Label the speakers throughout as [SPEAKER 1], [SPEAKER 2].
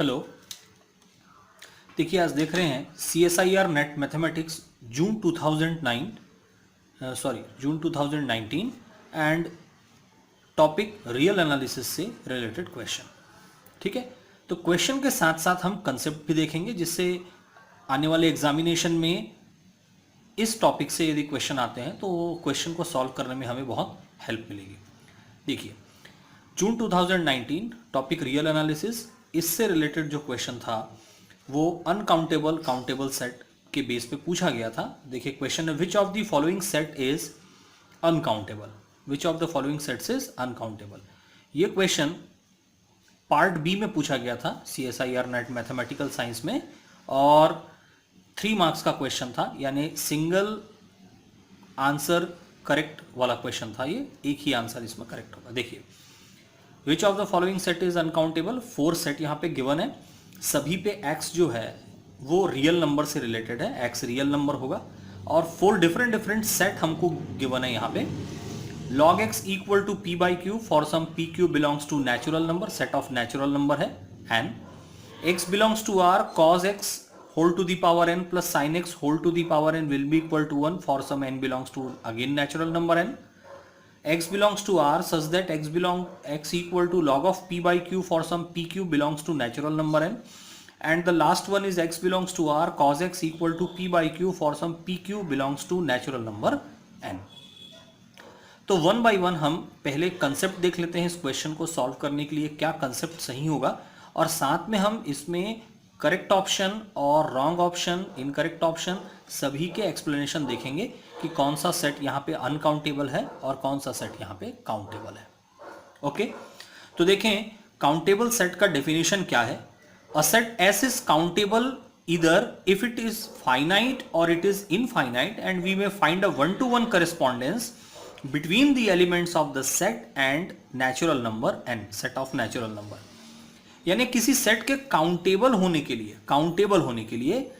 [SPEAKER 1] Hello. देखिए आज देख रहे हैं CSIR net mathematics June 2019 and topic real analysis से रिलेटेड क्वेश्चन। ठीक है, तो क्वेश्चन के साथ साथ हम कंसेप्ट भी देखेंगे जिससे आने वाले एग्जामिनेशन में इस टॉपिक से यदि क्वेश्चन आते हैं तो क्वेश्चन को सॉल्व करने में हमें बहुत हेल्प मिलेगी। देखिए जून 2019 टॉपिक रियल एनालिसिस, इससे रिलेटेड जो क्वेश्चन था वो अनकाउंटेबल काउंटेबल सेट के बेस पे पूछा गया था। देखिए क्वेश्चन है विच of the following set is uncountable, which of the following sets is uncountable. ये क्वेश्चन पार्ट बी में पूछा गया था CSIR नेट मैथमेटिकल साइंस में और 3 मार्क्स का क्वेश्चन था, यानी सिंगल आंसर करेक्ट वाला क्वेश्चन था। ये एक ही आंसर इसमें करेक्ट होगा। देखिए विच of the following set is uncountable, 4 set यहाँ पे गिवन है। सभी पे x जो है वो रियल नंबर से रिलेटेड है, x रियल नंबर होगा और 4 डिफरेंट सेट हमको गिवन है यहाँ पे। log x equal to p by Q for some p q belongs to natural number, set of natural number है n। x belongs to r cos x whole to the power n plus sin x whole to the power n will be equal to 1 for some n belongs to again natural number n। x belongs to r such that x equal to log of p by q for some pq belongs to natural number n, and the last one is x belongs to r cos x equal to p by q for some pq belongs to natural number n। तो one by one हम पहले concept देख लेते हैं इस question को solve करने के लिए क्या कंसेप्ट सही होगा, और साथ में हम इसमें करेक्ट ऑप्शन और रॉन्ग ऑप्शन, इनकरेक्ट ऑप्शन सभी के एक्सप्लेनेशन देखेंगे कि कौन सा सेट यहाँ पे अनकाउंटेबल है और कौन सा सेट यहाँ पे काउंटेबल है। ओके, तो देखें काउंटेबल सेट का डेफिनेशन क्या है। A set S is countable either if it is finite or it is infinite and we may find a one-to-one correspondence between the elements of the set and natural number n, set of natural number। यानी किसी set के countable होने के लिए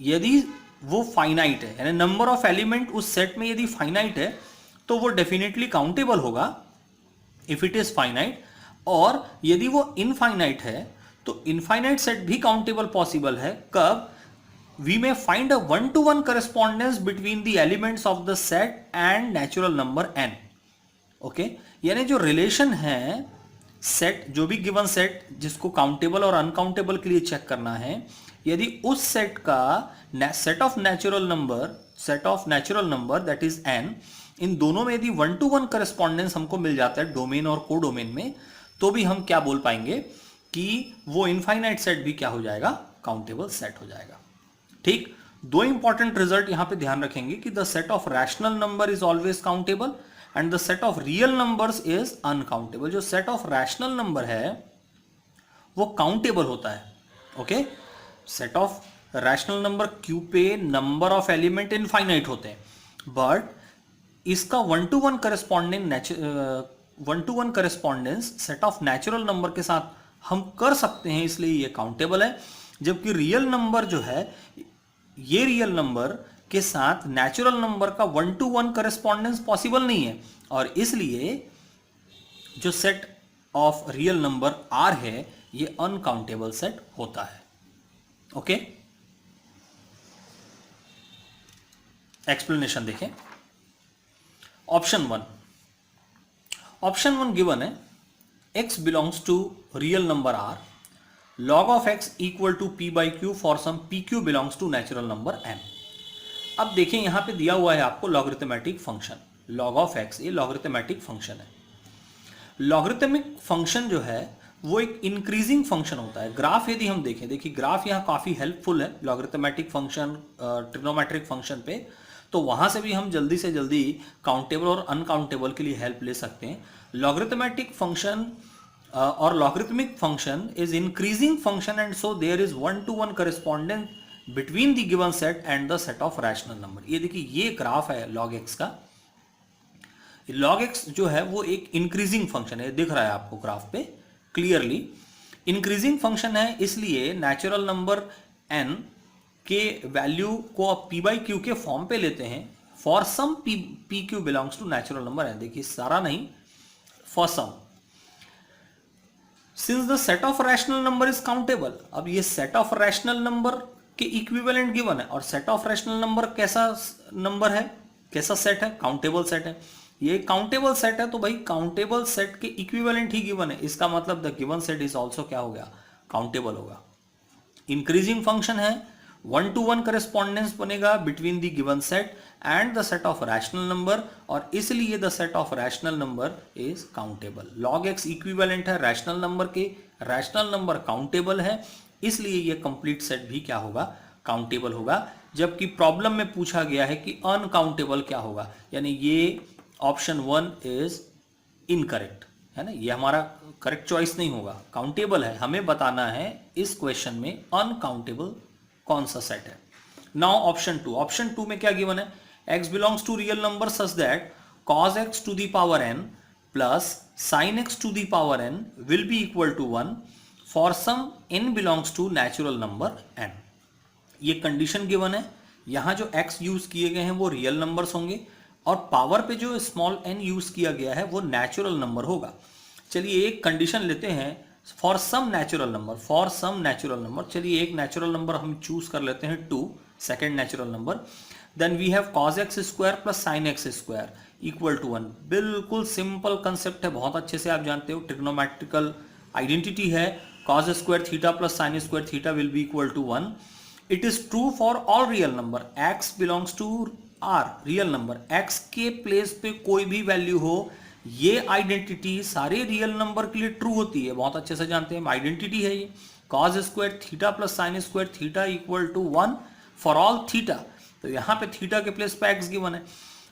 [SPEAKER 1] यदि वो finite है, यानी नंबर ऑफ एलिमेंट उस सेट में यदि फाइनाइट है तो वो डेफिनेटली काउंटेबल होगा इफ इट इज फाइनाइट, और यदि वो इनफाइनाइट है तो इनफाइनाइट सेट भी काउंटेबल पॉसिबल है। कब? We may find a one to one correspondence between the elements of the set and natural number n। Okay, यानी जो रिलेशन है सेट, जो भी गिवन सेट जिसको काउंटेबल और अनकाउंटेबल के लिए चेक करना है, यदि उस सेट का set of natural number that is n, इन दोनों में यदि वन टू वन करेस्पॉन्डेंस हमको मिल जाता है डोमेन और कोडोमेन में, तो भी हम क्या बोल पाएंगे कि वो इनफाइनाइट सेट भी क्या हो जाएगा, काउंटेबल सेट हो जाएगा। ठीक, 2 इंपॉर्टेंट रिजल्ट यहां पे ध्यान रखेंगे कि the set of rational number is always countable and the set of real numbers is uncountable. जो सेट ऑफ रैशनल नंबर है वो काउंटेबल होता है। Okay, set of rational number Q पे नंबर ऑफ एलिमेंट इनफाइनाइट होते हैं, but इसका one to one correspondence set of natural number के साथ हम कर सकते हैं, इसलिए ये काउंटेबल है। जबकि रियल नंबर जो है, ये रियल नंबर के साथ नेचुरल नंबर का one to one correspondence possible नहीं है, और इसलिए जो set of real number R है ये अनकाउंटेबल सेट होता है। ओके, एक्सप्लेनेशन देखें। ऑप्शन 1 गिवन है x belongs to real number R, log of x equal to p by Q for some pq belongs to natural number n। अब देखें यहां पे दिया हुआ है आपको logarithmic function, log of x, ये लॉगरिथमेटिक फंक्शन है। लॉगरिथमिक फंक्शन जो है वो एक इंक्रीजिंग फंक्शन होता है। ग्राफ यदि हम देखें, देखिए ग्राफ यहाँ काफी हेल्पफुल है लॉगरिथमेटिक फंक्शन, ट्रिग्नोमेट्रिक फंक्शन पे, तो वहां से भी हम जल्दी से जल्दी काउंटेबल और अनकाउंटेबल के लिए हेल्प ले सकते हैं। लॉगरिथमेटिक फंक्शन और logarithmic function is increasing function and so there is one to one correspondence between the given set and the set of rational number. ये देखिए ये ग्राफ है log x का। log x जो है वो एक इंक्रीजिंग फंक्शन है, दिख रहा है आपको ग्राफ पे क्लियरली। इंक्रीजिंग फंक्शन है इसलिए नेचुरल नंबर n के वैल्यू को आप p बाई क्यू के फॉर्म पे लेते हैं for some p q belongs to natural number n। देखिए सारा नहीं, for some. Since the set of rational number is countable, अब ये सेट ऑफ रैशनल नंबर के इक्विवेलेंट गिवन है, और सेट ऑफ रैशनल नंबर कैसा नंबर है, कैसा सेट है, काउंटेबल सेट है। ये काउंटेबल सेट है तो भाई काउंटेबल सेट के इक्विवेलेंट ही गिवन है, इसका मतलब the given set is also क्या हो गया, काउंटेबल होगा। इंक्रीजिंग फंक्शन है, 1 to 1 करेस्पॉन्डेंस बनेगा between the given set and the set of rational number, और इसलिए the set of rational number is countable. Log x equivalent है रैशनल नंबर के, रैशनल नंबर काउंटेबल है, इसलिए ये कंप्लीट सेट भी क्या होगा, काउंटेबल होगा। जबकि प्रॉब्लम में पूछा गया है कि अनकाउंटेबल क्या होगा, यानी ये ऑप्शन 1 इज इनकरेक्ट है ना, ये हमारा करेक्ट चॉइस नहीं होगा, काउंटेबल है। हमें बताना है इस क्वेश्चन में अनकाउंटेबल कौन सा सेट है। नाउ ऑप्शन 2, ऑप्शन 2 में क्या गिवन है, x belongs to real number such that cos x to the power n plus sin x to the power n will be equal to 1 for some n belongs to natural number n। ये condition given है, यहां जो x use किए गए हैं वो real numbers होंगे, और पावर पे जो स्मॉल n यूज किया गया है वो नेचुरल नंबर होगा। चलिए एक कंडीशन लेते हैं, for some natural number, for some natural number, चलिए एक नेचुरल नंबर हम चूज कर लेते हैं 2, second natural number. Then we have cos x square plus sin x square equal to 1। बिल्कुल सिंपल कंसेप्ट है, बहुत अच्छे से आप जानते हो, ट्रिग्नोमेट्रिकल आइडेंटिटी है, cos square theta plus sin square theta will be equal to 1। It is true for all real number, x belongs to r real number, x के प्लेस पे कोई भी वैल्यू हो, ये आइडेंटिटी सारे रियल नंबर के लिए ट्रू होती है, बहुत अच्छे से जानते हैं, आइडेंटिटी है ये। cos square theta plus sine square theta equal to 1 for all theta, तो यहां पे थीटा के प्लेस पे x गिवन है।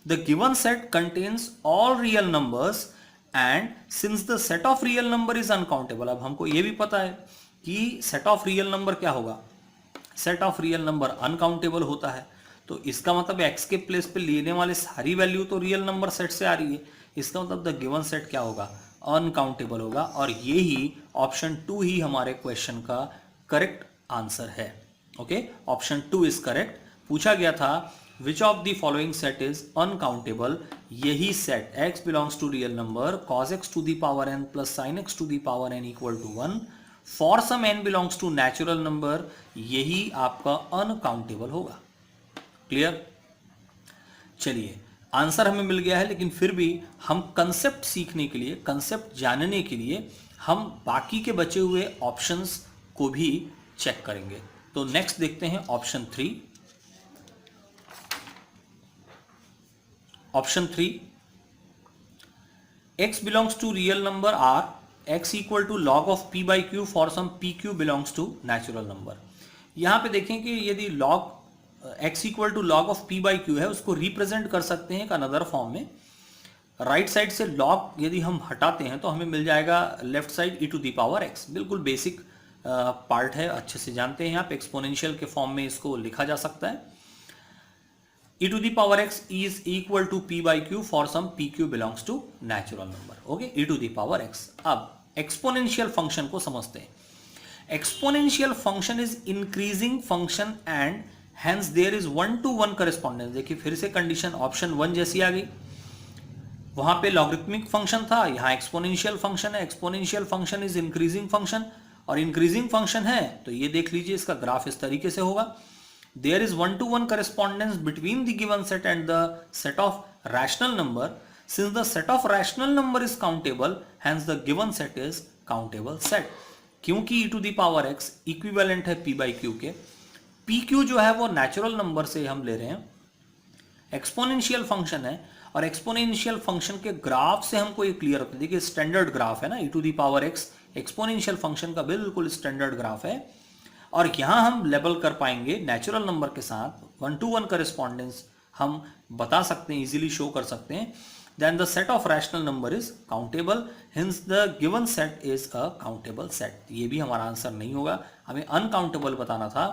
[SPEAKER 1] The given set contains all real numbers and since the set of real number is uncountable, अब हमको ये भी पता है कि सेट ऑफ रियल नंबर क्या होगा, set of real number uncountable होता है, तो इसका मतलब x के प्लेस पे लेने वाले सारी वैल्यू तो रियल नंबर सेट से आ रही है, इसका मतलब द गिवन सेट क्या होगा, अनकाउंटेबल होगा, और ये ही ऑप्शन 2 ही हमारे क्वेश्चन का करेक्ट आंसर है। Okay, option 2 is correct. पूछा गया था which of the following set is uncountable, यही set x belongs to real number cos x to the power n plus sin x to the power n equal to 1 for some n belongs to natural number, यही आपका uncountable होगा। Clear? चलिए answer हमें मिल गया है, लेकिन फिर भी हम कंसेप्ट सीखने के लिए, कंसेप्ट जानने के लिए हम बाकी के बचे हुए ऑप्शंस को भी चेक करेंगे। तो नेक्स्ट देखते हैं option 3। Option 3, x belongs to real number r, x equal to log of p by Q for some p Q belongs to natural number. यहां पे देखें कि यदि log x equal to log of p by Q है, उसको represent कर सकते हैं एक अनदर फॉर्म में। राइट साइड से लॉग यदि हम हटाते हैं तो हमें मिल जाएगा left side e to the power x, बिल्कुल बेसिक पार्ट है, अच्छे से जानते हैं आप। एक्सपोनेंशियल के फॉर्म में इसको लिखा जा सकता है, e to the power x is equal to p by Q for some p Q belongs to natural number. Okay, e to the power x। अब एक्सपोनेंशियल फंक्शन को समझते हैं। Exponential function is increasing function and hence there is 1 to 1 correspondence. देखिए फिर से condition option 1 जैसी आ गई, वहां पे लॉगरिथमिक फंक्शन था, यहां एक्सपोनेंशियल फंक्शन है। Exponential function is increasing function, और इंक्रीजिंग फंक्शन है तो ये देख लीजिए इसका ग्राफ इस तरीके से होगा। There is 1 to 1 correspondence between the given set and the set of rational number, since the set of rational number is countable hence the given set is countable set. क्योंकि e to the power x equivalent है p by Q के, P Q जो है वो natural number से हम ले रहे हैं, एक्सपोनेंशियल फंक्शन है, और एक्सपोनेंशियल फंक्शन के ग्राफ से हमको ये क्लियर होता है। देखिए स्टैंडर्ड ग्राफ है ना, e to the power X exponential function का बिल्कुल स्टैंडर्ड ग्राफ है, और यहां हम लेबल कर पाएंगे नेचुरल नंबर के साथ 1 to 1 करेस्पॉन्डेंस हम बता सकते हैं, इजीली शो कर सकते हैं। Then the set of rational number is countable, hence the given set is a countable set. ये भी हमारा आंसर नहीं होगा, हमें अनकाउंटेबल बताना था,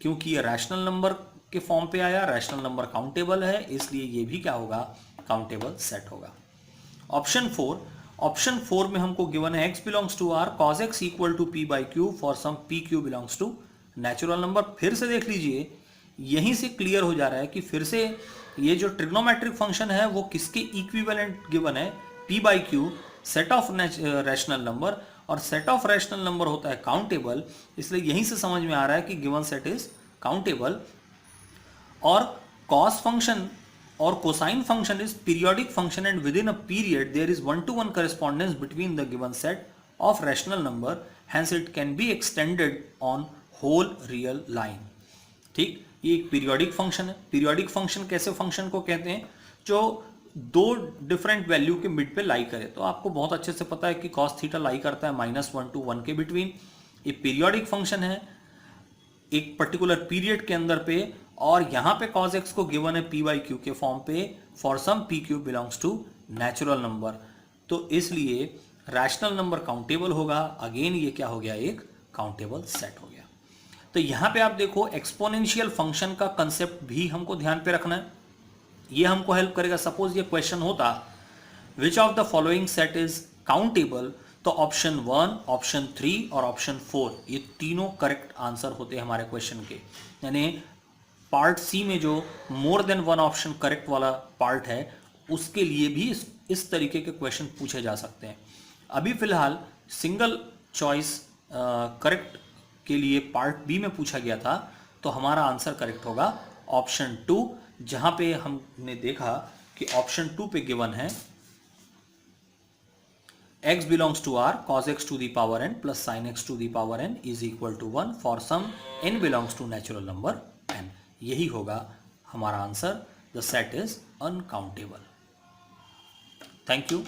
[SPEAKER 1] क्योंकि ये रैशनल नंबर के फॉर्म पे आया, रैशनल नंबर काउंटेबल है, इसलिए ये भी क्या होगा, काउंटेबल सेट होगा। ऑप्शन 4, ऑप्शन 4 में हमको गिवन है x belongs to r cos x equal to p by Q for some p Q belongs to natural number. फिर से देख लीजिए, यहीं से क्लियर हो जा रहा है कि फिर से ये जो ट्रिग्नोमेट्रिक फंक्शन है वो किसके इक्विवेलेंट गिवन है, p by Q set of rational number, और सेट ऑफ रैशनल नंबर होता है काउंटेबल, इसलिए यहीं से समझ में आ रहा है कि गिवन सेट इज काउंटेबल। और कॉस फंक्शन और cosine function is periodic function and within a period there is 1-to-1 correspondence between the given set of rational number, hence it can be extended on whole real line। ठीक, ये एक periodic function है। Periodic function कैसे function को कहते हैं, जो दो डिफरेंट वैल्यू के मिड पे लाई करे। तो आपको बहुत अच्छे से पता है कि cos थीटा लाई करता है -1 to 1 के बिटवीन। ये पीरियोडिक फंक्शन है एक पर्टिकुलर पीरियड के अंदर पे, और यहां पे cos x को गिवन है p/q के फॉर्म पे for some pq belongs to natural number. तो इसलिए रैशनल नंबर काउंटेबल होगा। अगेन ये क्या हो गया, एक काउंटेबल सेट हो गया। तो यहां पे आप देखो एक्सपोनेंशियल फंक्शन का कंसेप्ट भी हमको ध्यान पे रखना है, ये हमको हेल्प करेगा। सपोज ये क्वेश्चन होता विच of the following set is countable, तो ऑप्शन 1, ऑप्शन 3 और ऑप्शन 4 ये तीनों करेक्ट आंसर होते हैं हमारे क्वेश्चन के। यानी पार्ट सी में जो more than one option correct वाला पार्ट है, उसके लिए भी इस तरीके के क्वेश्चन पूछे जा सकते हैं। अभी फिलहाल सिंगल चॉइस करेक्ट के लिए पार्ट बी में पूछा गया था, तो हमारा आंसर करेक्ट होगा ऑप्शन 2, जहां पे हमने देखा कि ऑप्शन 2 पे गिवन है x belongs to r cos x to the power n plus sin x to the power n is equal to 1 for some n belongs to natural number n। यही होगा हमारा answer. The set is uncountable. Thank you.